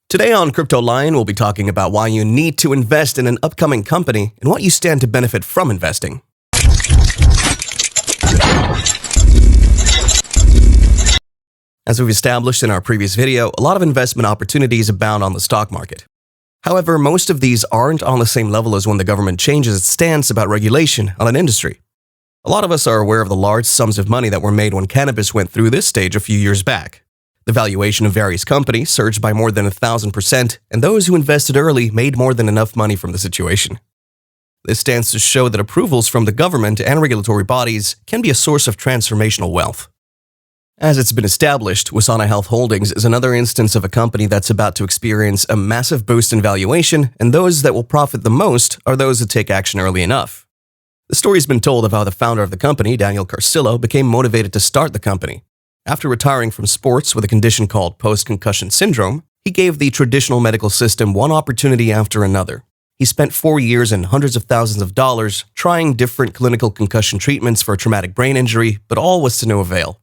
Today on Crypto Lion, we'll be talking about why you need to invest in an upcoming company and what you stand to benefit from investing. As we've established in our previous video, a lot of investment opportunities abound on the stock market. However, most of these aren't on the same level as when the government changes its stance about regulation on an industry. A lot of us are aware of the large sums of money that were made when cannabis went through this stage a few years back. The valuation of various companies surged by more than 1,000%, and those who invested early made more than enough money from the situation. This stands to show that approvals from the government and regulatory bodies can be a source of transformational wealth. As it's been established, Wasana Health Holdings is another instance of a company that's about to experience a massive boost in valuation, and those that will profit the most are those that take action early enough. The story's been told of how the founder of the company, Daniel Carcillo, became motivated to start the company. After retiring from sports with a condition called post-concussion syndrome, he gave the traditional medical system one opportunity after another. He spent 4 years and hundreds of thousands of dollars trying different clinical concussion treatments for traumatic brain injury, but all was to no avail.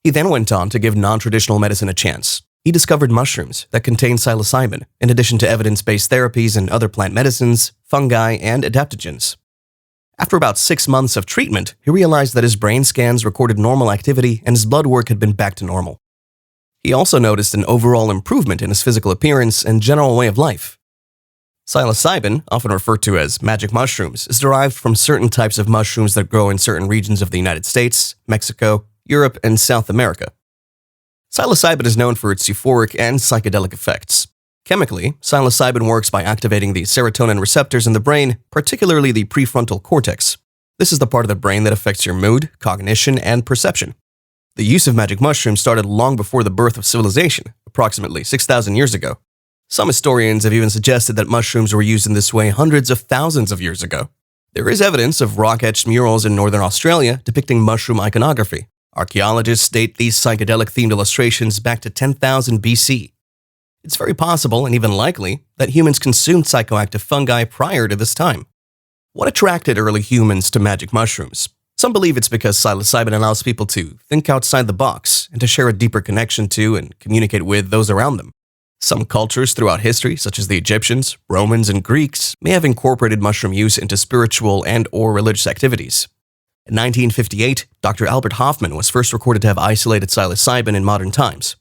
He then went on to give non-traditional medicine a chance. He discovered mushrooms that contain psilocybin, in addition to evidence-based therapies and other plant medicines, fungi, and adaptogens. After about 6 months of treatment, he realized that his brain scans recorded normal activity and his blood work had been back to normal. He also noticed an overall improvement in his physical appearance and general way of life. Psilocybin, often referred to as magic mushrooms, is derived from certain types of mushrooms that grow in certain regions of the United States, Mexico, Europe, and South America. Psilocybin is known for its euphoric and psychedelic effects. Chemically, psilocybin works by activating the serotonin receptors in the brain, particularly the prefrontal cortex. This is the part of the brain that affects your mood, cognition, and perception. The use of magic mushrooms started long before the birth of civilization, approximately 6,000 years ago. Some historians have even suggested that mushrooms were used in this way hundreds of thousands of years ago. There is evidence of rock-etched murals in northern Australia depicting mushroom iconography. Archaeologists date these psychedelic-themed illustrations back to 10,000 BC. It's very possible, and even likely, that humans consumed psychoactive fungi prior to this time. What attracted early humans to magic mushrooms? Some believe it's because psilocybin allows people to think outside the box and to share a deeper connection to and communicate with those around them. Some cultures throughout history, such as the Egyptians, Romans, and Greeks, may have incorporated mushroom use into spiritual and/or religious activities. In 1958, Dr. Albert Hofmann was first recorded to have isolated psilocybin in modern times.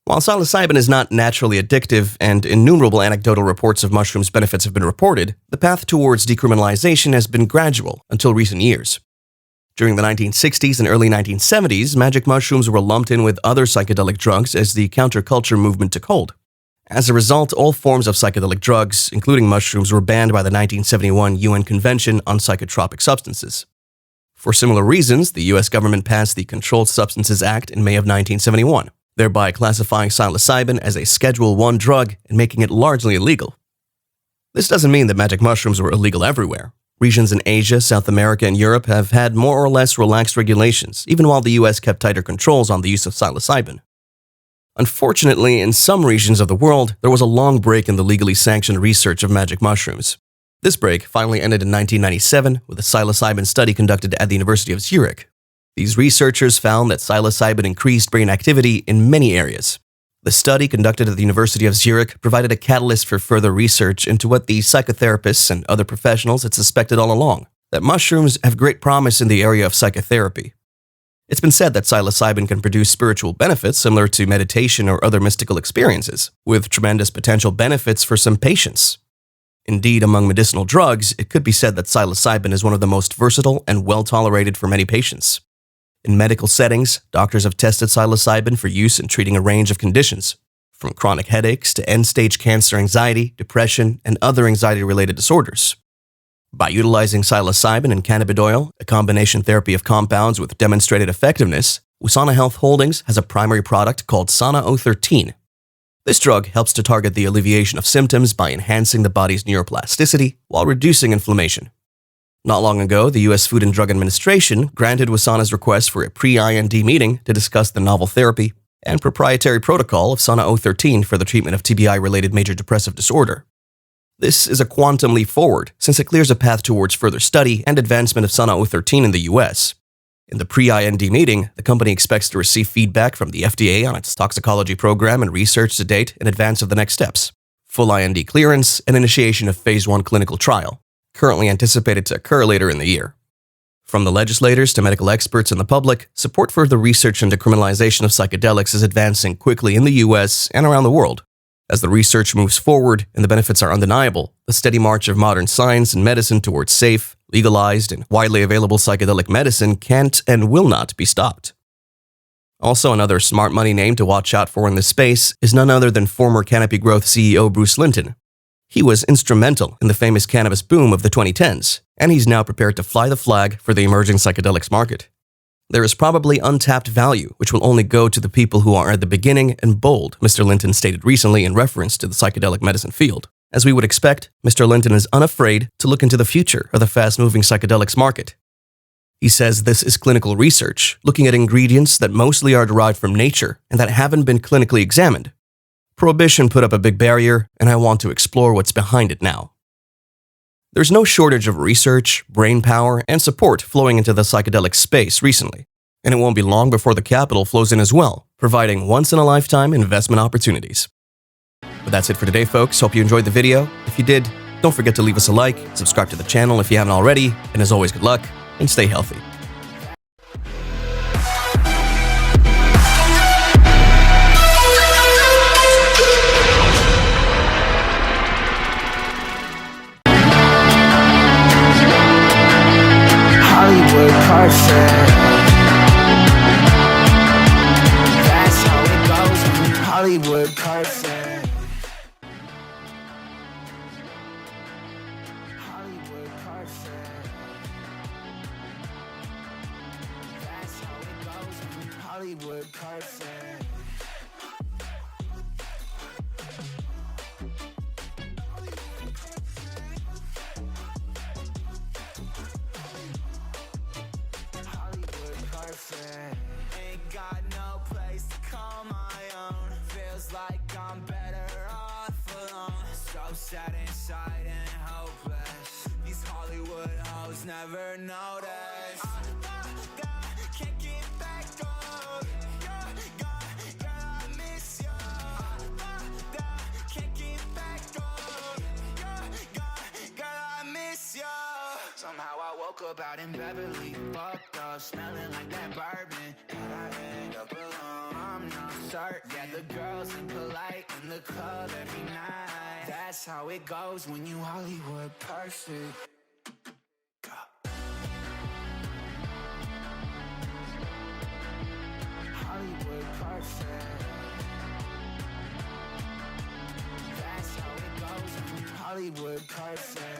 While psilocybin is not naturally addictive and innumerable anecdotal reports of mushrooms' benefits have been reported, the path towards decriminalization has been gradual until recent years. During the 1960s and early 1970s, magic mushrooms were lumped in with other psychedelic drugs as the counterculture movement took hold. As a result, all forms of psychedelic drugs, including mushrooms, were banned by the 1971 UN Convention on Psychotropic Substances. For similar reasons, the U.S. government passed the Controlled Substances Act in May of 1971. Thereby classifying psilocybin as a Schedule I drug and making it largely illegal. This doesn't mean that magic mushrooms were illegal everywhere. Regions in Asia, South America, and Europe have had more or less relaxed regulations, even while the US kept tighter controls on the use of psilocybin. Unfortunately, in some regions of the world, there was a long break in the legally sanctioned research of magic mushrooms. This break finally ended in 1997 with a psilocybin study conducted at the University of Zurich. These researchers found that psilocybin increased brain activity in many areas. The study conducted at the University of Zurich provided a catalyst for further research into what the psychotherapists and other professionals had suspected all along, that mushrooms have great promise in the area of psychotherapy. It's been said that psilocybin can produce spiritual benefits similar to meditation or other mystical experiences, with tremendous potential benefits for some patients. Indeed, among medicinal drugs, it could be said that psilocybin is one of the most versatile and well-tolerated for many patients. In medical settings, doctors have tested psilocybin for use in treating a range of conditions, from chronic headaches to end-stage cancer anxiety, depression, and other anxiety-related disorders. By utilizing psilocybin and cannabidiol, a combination therapy of compounds with demonstrated effectiveness, Wasana Health Holdings has a primary product called Sana 013. This drug helps to target the alleviation of symptoms by enhancing the body's neuroplasticity while reducing inflammation. Not long ago, the U.S. Food and Drug Administration granted Wasana's request for a pre-IND meeting to discuss the novel therapy and proprietary protocol of Sana 013 for the treatment of TBI-related major depressive disorder. This is a quantum leap forward, since it clears a path towards further study and advancement of Sana 013 in the U.S. In the pre-IND meeting, the company expects to receive feedback from the FDA on its toxicology program and research to date in advance of the next steps: full IND clearance and initiation of Phase 1 clinical trial, currently anticipated to occur later in the year. From the legislators to medical experts and the public, support for the research and decriminalization of psychedelics is advancing quickly in the US and around the world. As the research moves forward and the benefits are undeniable, the steady march of modern science and medicine towards safe, legalized, and widely available psychedelic medicine can't and will not be stopped. Also, another smart money name to watch out for in this space is none other than former Canopy Growth CEO Bruce Linton. He was instrumental in the famous cannabis boom of the 2010s, and he's now prepared to fly the flag for the emerging psychedelics market. There is probably untapped value, which will only go to the people who are at the beginning and bold, Mr. Linton stated recently in reference to the psychedelic medicine field. As we would expect, Mr. Linton is unafraid to look into the future of the fast-moving psychedelics market. He says this is clinical research, looking at ingredients that mostly are derived from nature and that haven't been clinically examined. Prohibition put up a big barrier, and I want to explore what's behind it now. There's no shortage of research, brainpower, and support flowing into the psychedelic space recently, and it won't be long before the capital flows in as well, providing once-in-a-lifetime investment opportunities. But that's it for today, folks. Hope you enjoyed the video. If you did, don't forget to leave us a like, subscribe to the channel if you haven't already, and as always, good luck, and stay healthy. Hollywood perfect. That's how it goes. Hollywood perfect. Hollywood perfect. That's how it goes. Hollywood perfect. Ain't got no place to call my own. Feels like I'm better off alone. So sad inside and hopeless. These Hollywood hoes never notice. Can't get back up. Girl, I miss you. Can't get back up. Girl, I miss you. Somehow I woke up out in Beverly, fucked up, smelling like that bourbon. Did I end up alone? I'm not certain. Yeah, the girls impolite in the club every night. That's how it goes when you Hollywood perfect. Hollywood perfect. That's how it goes when you Hollywood perfect.